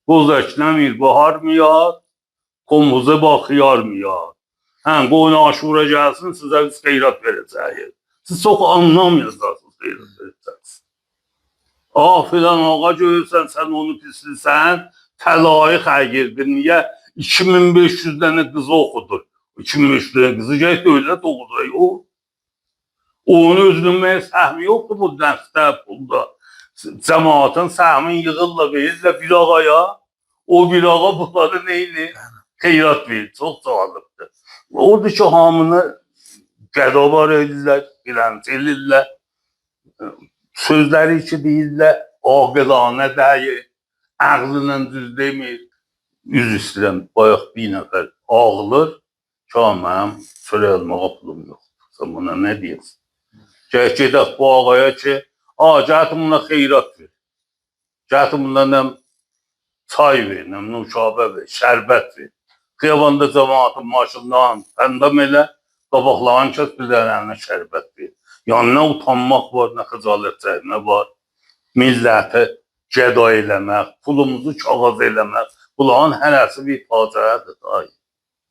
Qoz əkləmir, bahar mı yar? Komuza baxıyar mı yar? Qoyun aşura gəlsin, sizə biz xeyrat verəcəyik. Siz çox anlamıyorsunuz xeyrat verəcəksiniz. Filan ağa görürsən, sən onu pislirsən, təlayı xəyirdir. Niyə? 2500 dənə qızı oxudur. 2500 dənə qızı gəl dövlət oxudur. Onun özünün səhmi yoxdur bu dəstə pulda. Cəmaatın səhmin yığırla verirlər bir ağaya. O bir ağa bunları neyini? Xeyrat verir. Çox cazibdir. Orada ki, hamını qədabar edirlər, bilənç edirlər. Sözləri ki, deyirlər, ağılanə deyir, ağlıyla düz demir. Yüz istəyirəm, bayaq bir nəfər ağılır ki, mənim çörək almağa pulum yoxdur. Sən buna nə deyirsən? Gedək bu ağaya ki, gətin buna xeyrat ver. Gətin buna nə çay ver, nə nuşabə ver, şərbət ver. Xiyabanda cəmaatın maşından, təndam elə, qabaqlarını kəs, birlərinə şərbət ver. Yəni, nə utanmaq var, nə xəcalət çəkmə var. Milləti gəda eləmək, pulumuzu kağız eləmək. Bunların hərəsi bir faciədir.